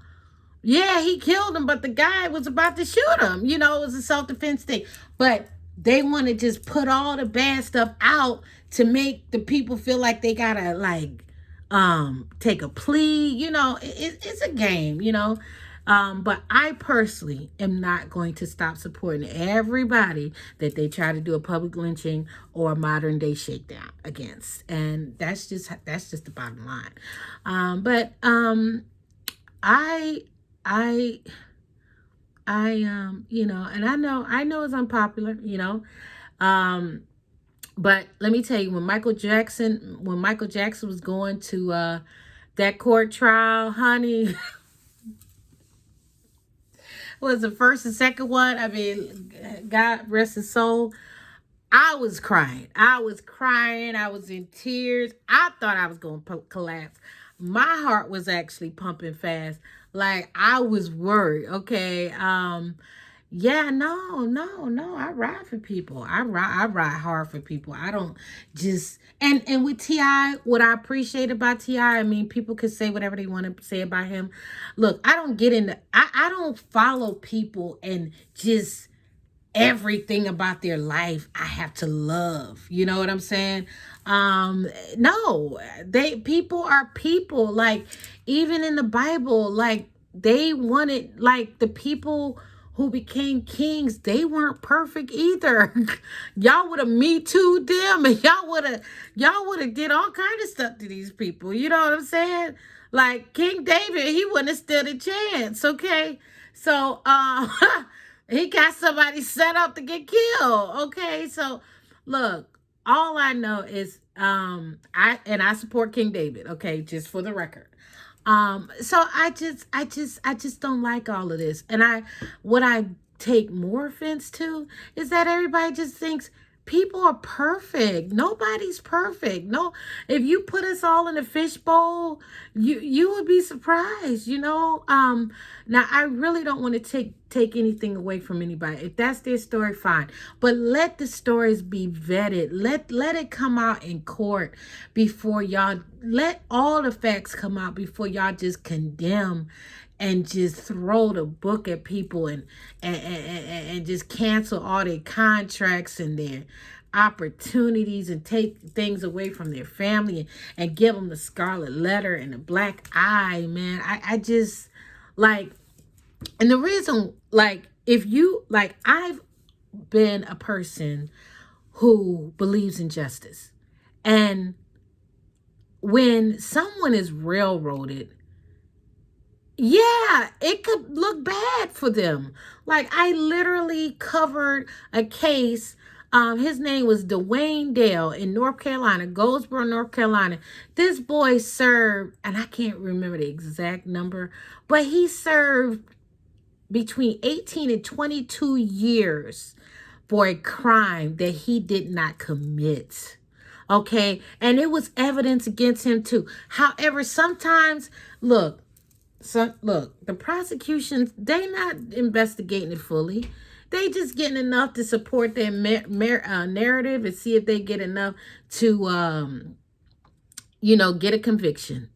yeah, he killed him, but the guy was about to shoot him, it was a self-defense thing. But they want to just put all the bad stuff out to make the people feel like they got to take a plea, it's a game, but I personally am not going to stop supporting everybody that they try to do a public lynching or a modern day shakedown against. And that's just the bottom line. And I know it's unpopular, but let me tell you, when Michael Jackson was going to that court trial, honey, was the first and second one. I mean, God rest his soul. I was crying. I was in tears. I thought I was going to collapse. My heart was actually pumping fast. Like, I was worried. Okay. I ride for people. I ride hard for people. I don't just, and with T.I., what I appreciate about T.I., I mean, people could say whatever they want to say about him. Look, I don't follow people and just everything about their life I have to love. You know what I'm saying? No, people are people. Like, even in the Bible, like, they wanted, like, the people who became kings, they weren't perfect either. Y'all would have Me Too'd them, and y'all would have did all kind of stuff to these people. You know what I'm saying? Like King David, he wouldn't have stood a chance. Okay, so he got somebody set up to get killed. Okay, so look, all I know is I support King David. Okay, just for the record. So I just don't like all of this. And what I take more offense to is that everybody just thinks people are perfect. Nobody's perfect. No, if you put us all in a fishbowl, you would be surprised, Now I really don't want to take anything away from anybody. If that's their story, fine. But let the stories be vetted. Let it come out in court before y'all, let all the facts come out before y'all just condemn and just throw the book at people and just cancel all their contracts and their opportunities and take things away from their family and give them the scarlet letter and the black eye, man. I just like, and the reason, like, if you, like, I've been a person who believes in justice. And when someone is railroaded, yeah, it could look bad for them. Like, I literally covered a case. His name was Dwayne Dale in North Carolina, Goldsboro, North Carolina. This boy served, and I can't remember the exact number, but he served between 18 and 22 years for a crime that he did not commit. Okay? And it was evidence against him too. However, sometimes, look, the prosecutions, they not investigating it fully. They just getting enough to support their narrative and see if they get enough to, get a conviction,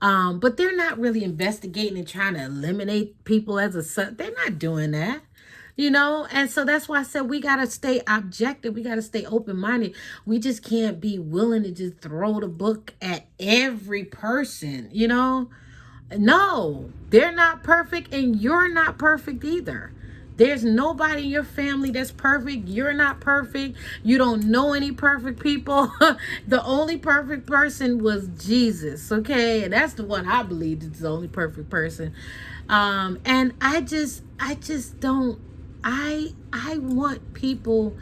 but they're not really investigating and trying to eliminate people as a, they're not doing that, and so that's why I said we got to stay objective. We got to stay open-minded. We just can't be willing to just throw the book at every person, No, they're not perfect and you're not perfect either. There's nobody in your family that's perfect. You're not perfect. You don't know any perfect people. The only perfect person was Jesus, okay? And that's the one I believe is the only perfect person. And I just don't, I want people,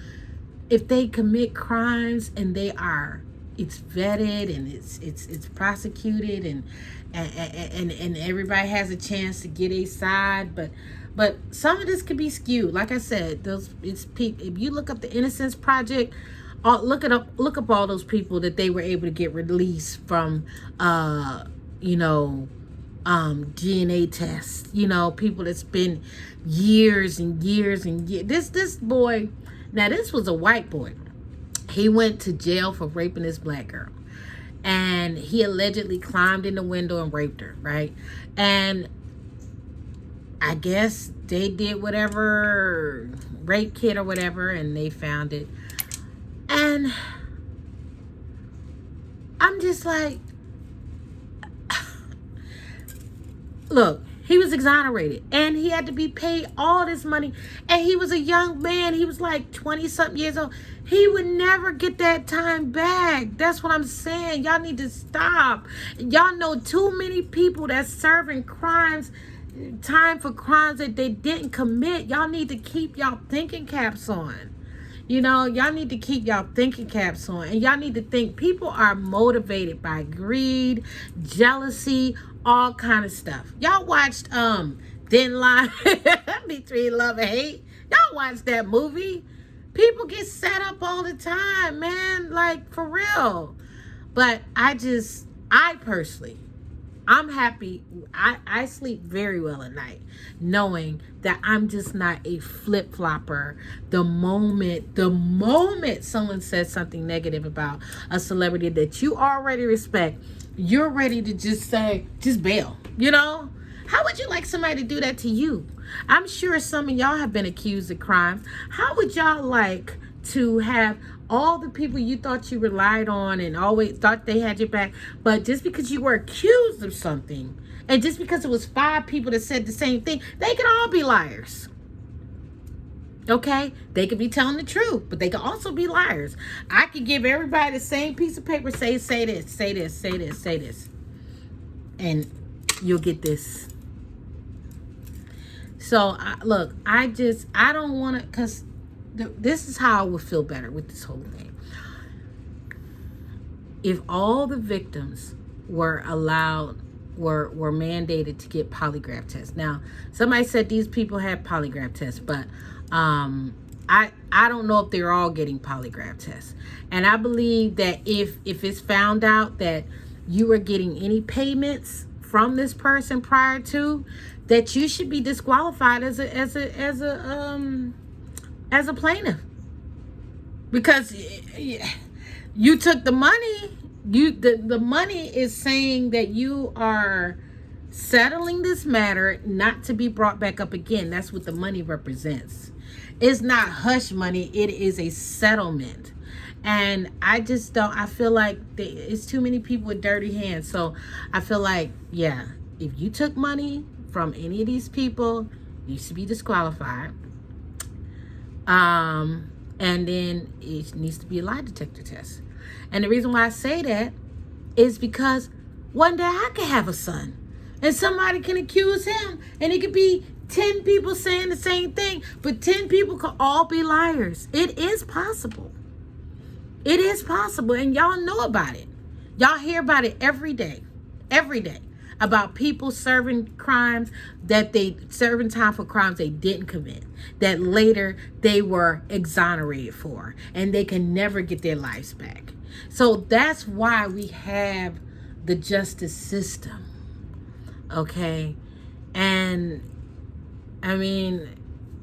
if they commit crimes and it's vetted and it's prosecuted and everybody has a chance to get a side, but some of this could be skewed. Like I said, if you look up the Innocence Project, look up all those people that they were able to get released from, DNA tests. People that spend years and years and years. This boy, now this was a white boy. He went to jail for raping this black girl. And he allegedly climbed in the window and raped her, right? And I guess they did whatever, rape kit or whatever, and they found it. And I'm just like, look, he was exonerated and he had to be paid all this money. And he was a young man. He was like 20-something years old. He would never get that time back. That's what I'm saying. Y'all need to stop. Y'all know too many people that's serving time for crimes that they didn't commit. Y'all need to keep y'all thinking caps on. Y'all need to keep y'all thinking caps on. And y'all need to think people are motivated by greed, jealousy, all kind of stuff. Y'all watched Thin Line Between Love and Hate? Y'all watched that movie? People get set up all the time, man. Like, for real. But I personally, I'm happy. I sleep very well at night knowing that I'm just not a flip-flopper. The moment someone says something negative about a celebrity that you already respect, you're ready to just say, just bail, How would you like somebody to do that to you? I'm sure some of y'all have been accused of crimes. How would y'all like to have all the people you thought you relied on and always thought they had your back, but just because you were accused of something, and just because it was 5 people that said the same thing, they could all be liars. Okay? They could be telling the truth, but they could also be liars. I could give everybody the same piece of paper, say this, say this, say this, say this, and you'll get this. So, look, I don't want to, because this is how I would feel better with this whole thing. If all the victims were mandated to get polygraph tests. Now, somebody said these people had polygraph tests, but I don't know if they're all getting polygraph tests. And I believe that if it's found out that you were getting any payments from this person prior to, that you should be disqualified as a plaintiff, because you took the money. The money is saying that you are settling this matter not to be brought back up again. That's what the money represents. It's not hush money. It is a settlement. And I just don't, I feel like it's too many people with dirty hands. So I feel like, yeah, if you took money from any of these people, you should be disqualified. And then it needs to be a lie detector test. And the reason why I say that is because one day I could have a son and somebody can accuse him, and it could be 10 people saying the same thing, but 10 people could all be liars. It is possible. It is possible, and y'all know about it. Y'all hear about it every day, about people serving time for crimes they didn't commit, that later they were exonerated for, and they can never get their lives back. So that's why we have the justice system, okay? And I mean,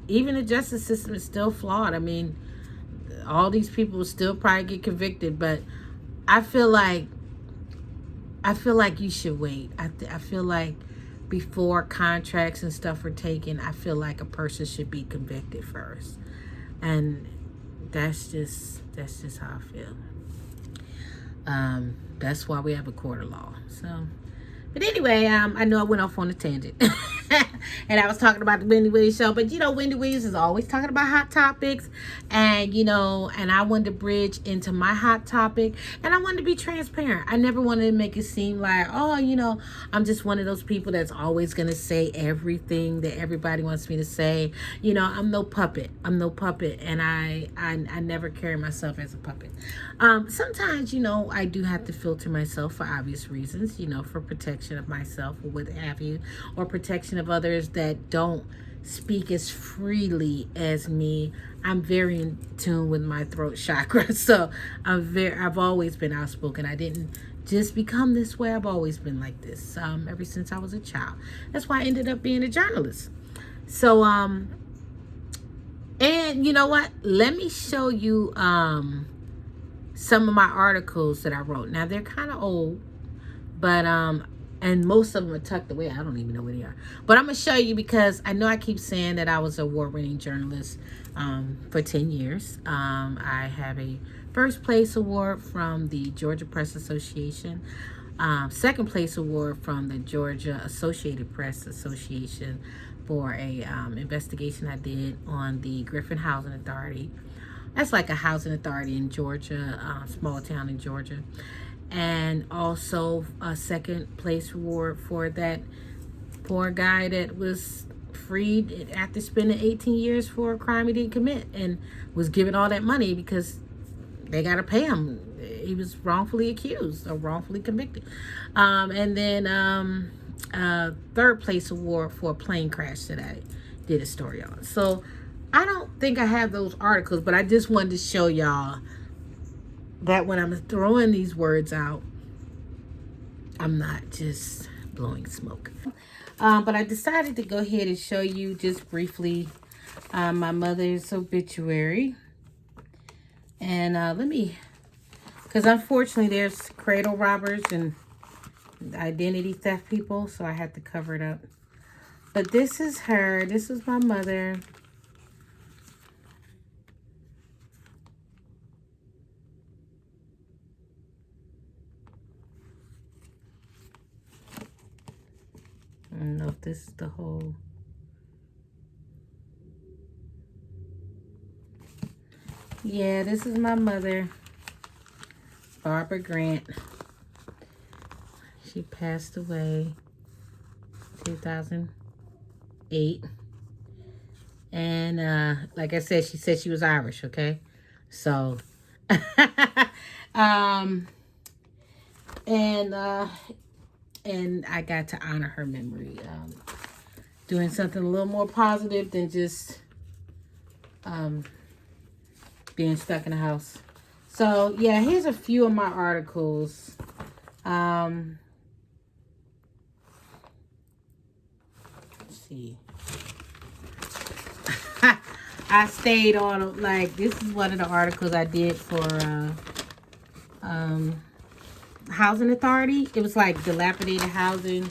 even the justice system is still flawed. I mean, all these people will still probably get convicted, but I feel like you should wait. I feel like before contracts and stuff are taken, I feel like a person should be convicted first. And that's just how I feel. That's why we have a court of law. So, but anyway, I know I went off on a tangent. And I was talking about the Wendy Williams Show. But, Wendy Williams is always talking about hot topics. And, and I wanted to bridge into my hot topic. And I wanted to be transparent. I never wanted to make it seem like, I'm just one of those people that's always going to say everything that everybody wants me to say. I'm no puppet. And I never carry myself as a puppet. Sometimes, I do have to filter myself for obvious reasons, for protection of myself or what have you, or protection of others that don't speak as freely as me. I'm very in tune with my throat chakra, so I've always been outspoken. I didn't just become this way. I've always been like this ever since I was a child. That's why I ended up being a journalist. So and you know what? Let me show you some of my articles that I wrote. Now they're kind of old, but and most of them are tucked away. I don't even know where they are. But I'm going to show you because I know I keep saying that I was an award-winning journalist for 10 years. I have a first place award from the Georgia Press Association, second place award from the Georgia Associated Press Association for a investigation I did on the Griffin Housing Authority. That's like a housing authority in Georgia, small town in Georgia. And also a second place award for that poor guy that was freed after spending 18 years for a crime he didn't commit and was given all that money because they got to pay him. He was wrongfully accused or wrongfully convicted. And then third place award for a plane crash that I did a story on. So I don't think I have those articles, but I just wanted to show y'all that when I'm throwing these words out, I'm not just blowing smoke. But I decided to go ahead and show you just briefly my mother's obituary. And because unfortunately there's cradle robbers and identity theft people, so I had to cover it up. But this is her. This is my mother. I don't know if this is the whole. Yeah, this is my mother, Barbara Grant. She passed away 2008. And like I said, she said she was Irish, okay? So and I got to honor her memory, doing something a little more positive than just being stuck in a house. So yeah, here's a few of my articles. Let's see. I stayed on, like, this is one of the articles I did for Housing Authority. It was like dilapidated housing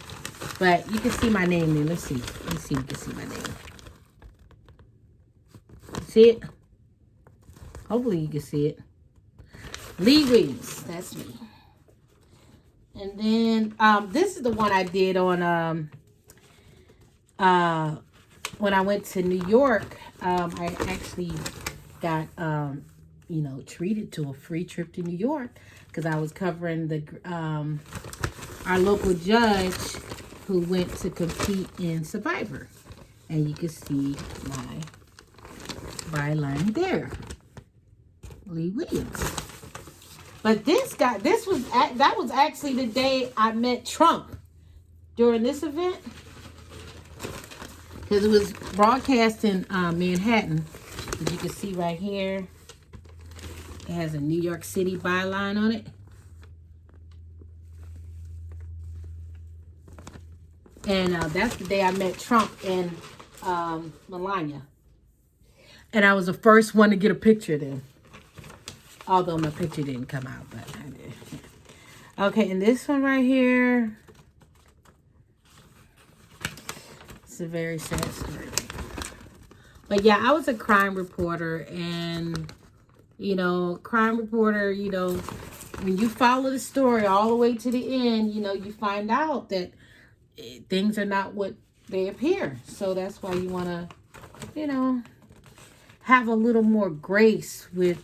But you can see my name there. Let's see. Let's see if you can see my name. See it? Hopefully you can see it. Lee Williams. That's me. And then this is the one I did on when I went to New York. I actually got you know, treated to a free trip to New York because I was covering the our local judge who went to compete in Survivor. And you can see my byline there. Lee Williams. But that was actually the day I met Trump during this event. Because it was broadcast in Manhattan. As you can see right here, it has a New York City byline on it. And that's the day I met Trump and Melania. And I was the first one to get a picture of them. Although my picture didn't come out, but I did. Okay, and this one right here. It's a very sad story. But yeah, I was a crime reporter. And, you know, crime reporter, you know, when you follow the story all the way to the end, you know, you find out that things are not what they appear. So that's why you want to, you know, have a little more grace with.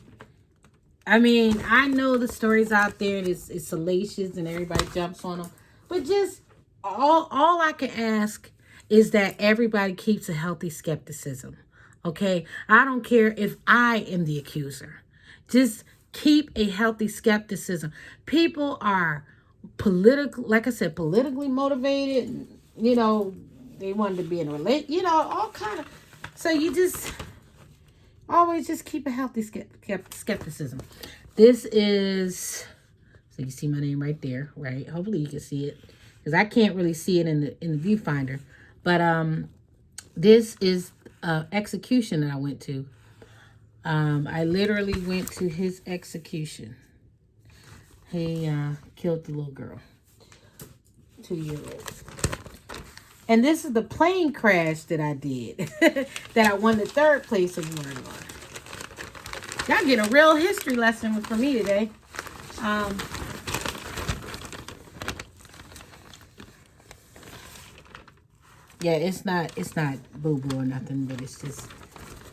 I mean, I know the stories out there and it's salacious and everybody jumps on them. But just all I can ask is that everybody keeps a healthy skepticism. Okay? I don't care if I am the accuser. Just keep a healthy skepticism. People are like I said, politically motivated. And, you know, they wanted to be in a relationship, you know, all kind of. So you just always just keep a healthy skepticism. This is, so you see my name right there, right? Hopefully you can see it, because I can't really see it in the viewfinder. But this is execution that I went to. I literally went to his execution. He killed the little girl, 2-year-old. And this is the plane crash that I did, that I won the 3rd place award on. Y'all get a real history lesson from me today. Yeah, it's not boo-boo or nothing, but it's just,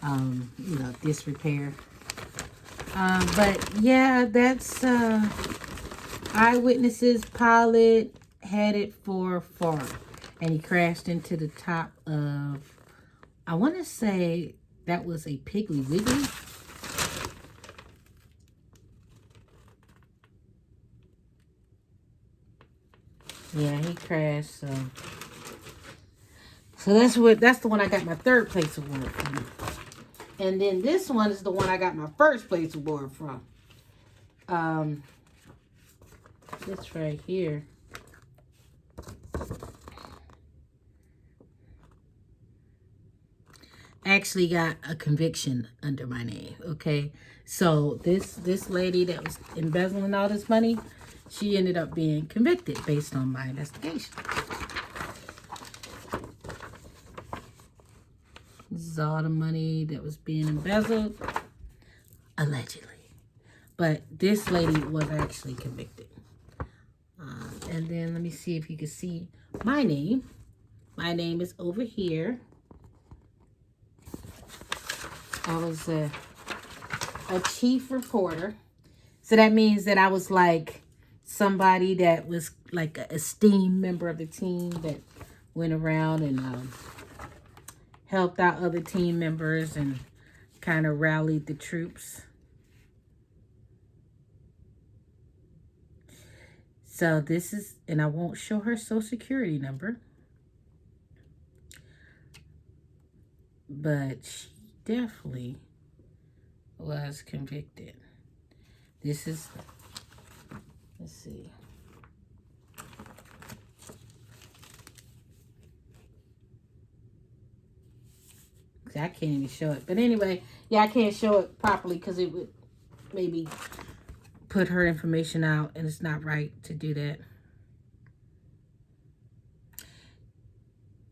you know, disrepair. But yeah, that's eyewitnesses. Pilot headed for Florida. And he crashed into the top of, I want to say that was a Piggly Wiggly. Yeah, he crashed. So that's the one I got my 3rd place award from. And then this one is the one I got my 1st place award from. This right here. Actually got a conviction under my name. Okay, so this lady that was embezzling all this money, she ended up being convicted based on my investigation. This is all the money that was being embezzled, allegedly, but this lady was actually convicted. And then let me see if you can see my name. My name is over here. I was a chief reporter. So that means that I was like somebody that was like an esteemed member of the team that went around and helped out other team members and kind of rallied the troops. So this is, and I won't show her social security number, but she definitely was convicted. This is, let's see. I can't even show it. But anyway, yeah, I can't show it properly because it would maybe put her information out, and it's not right to do that.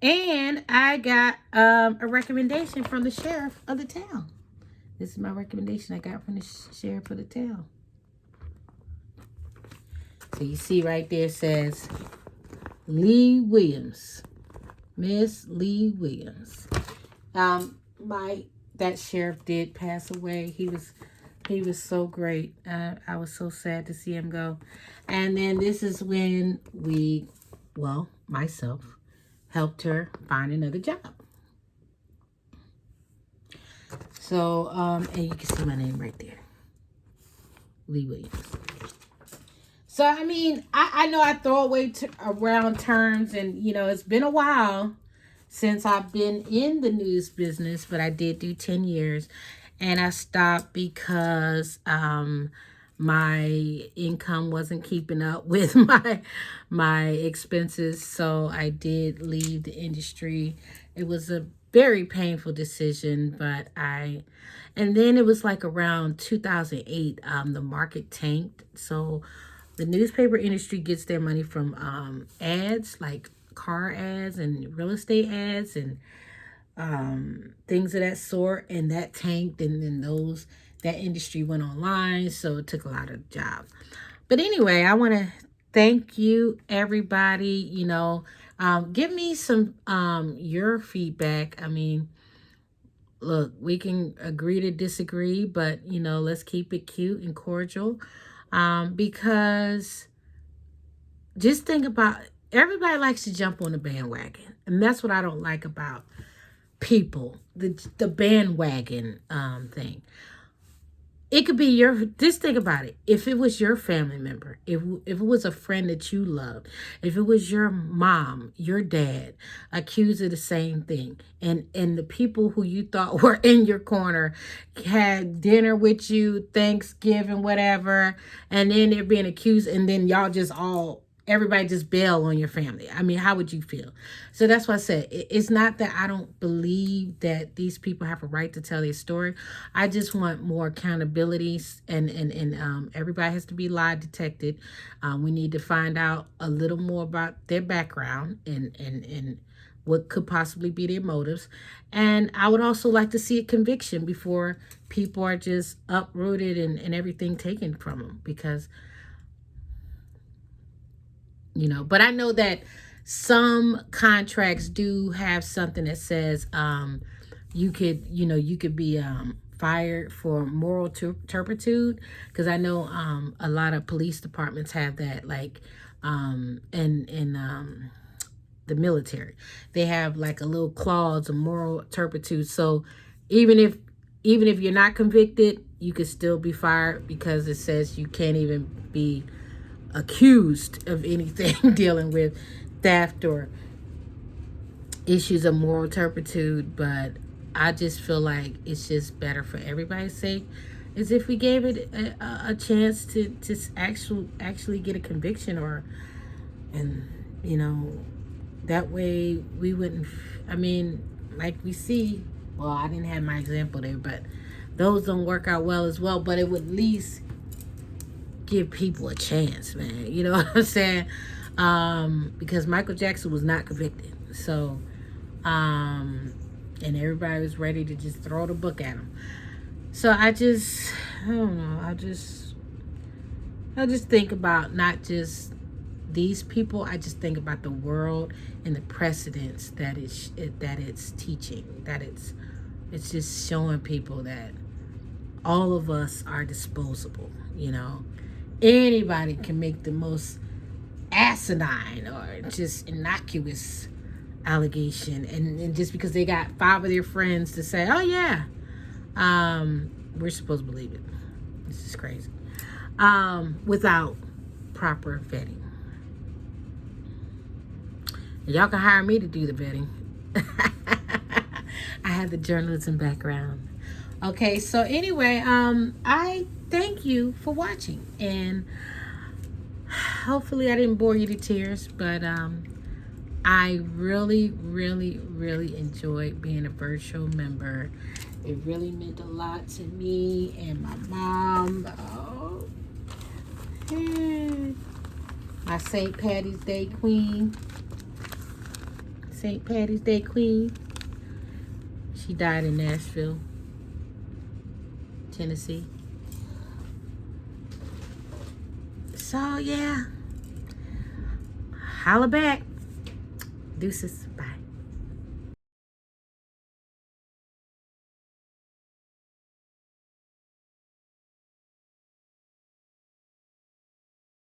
And I got a recommendation from the sheriff of the town. This is my recommendation I got from the sheriff of the town. So you see right there says Lee Williams. Miss Lee Williams. That sheriff did pass away. He was so great. I was so sad to see him go. And then this is when myself helped her find another job. So, and you can see my name right there. Lee Williams. So, I mean, I know I throw away around terms, and, you know, it's been a while since I've been in the news business, but I did do 10 years, and I stopped because my income wasn't keeping up with my expenses, so I did leave the industry. It was a very painful decision, but and then it was like around 2008, the market tanked, so the newspaper industry gets their money from ads, like car ads and real estate ads and things of that sort, and that tanked, and then that industry went online, so it took a lot of jobs. But anyway, I want to thank you, everybody. You know, give me some your feedback. I mean, look, we can agree to disagree, but, you know, let's keep it cute and cordial. Because just think about, everybody likes to jump on the bandwagon. And that's what I don't like about people, the bandwagon thing. It could be just think about it. If it was your family member, if it was a friend that you loved, if it was your mom, your dad, accused of the same thing, and the people who you thought were in your corner had dinner with you, Thanksgiving, whatever, and then they're being accused, and then y'all just everybody just bail on your family. I mean, how would you feel? So that's why I said, it's not that I don't believe that these people have a right to tell their story. I just want more accountability, and everybody has to be lie detected. We need to find out a little more about their background and what could possibly be their motives. And I would also like to see a conviction before people are just uprooted and everything taken from them, because you know, but I know that some contracts do have something that says you could be fired for moral turpitude, because I know a lot of police departments have that, like in the military, they have like a little clause of moral turpitude. So even if you're not convicted, you could still be fired, because it says you can't even be accused of anything dealing with theft or issues of moral turpitude. But I just feel like it's just better for everybody's sake is if we gave it a chance to actually get a conviction, and you know, that way we wouldn't, I mean, like we see, well, I didn't have my example there, but those don't work out well as well, but it would at least give people a chance, man. You know what I'm saying? Because Michael Jackson was not convicted. So, and everybody was ready to just throw the book at him. So I don't know. I just think about not just these people. I just think about the world and the precedents that it's teaching. That it's just showing people that all of us are disposable, you know. Anybody can make the most asinine or just innocuous allegation, and just because they got 5 of their friends to say, oh yeah, we're supposed to believe it. This is crazy. Without proper vetting. Y'all can hire me to do the vetting. I have the journalism background. Okay, so anyway, I thank you for watching, and hopefully I didn't bore you to tears, but I really, really, really enjoyed being a virtual member. It really meant a lot to me and my mom. Oh, my St. Patty's Day queen. St. Patty's Day queen. She died in Nashville, Tennessee. So, yeah. Holla back. Deuces. Bye.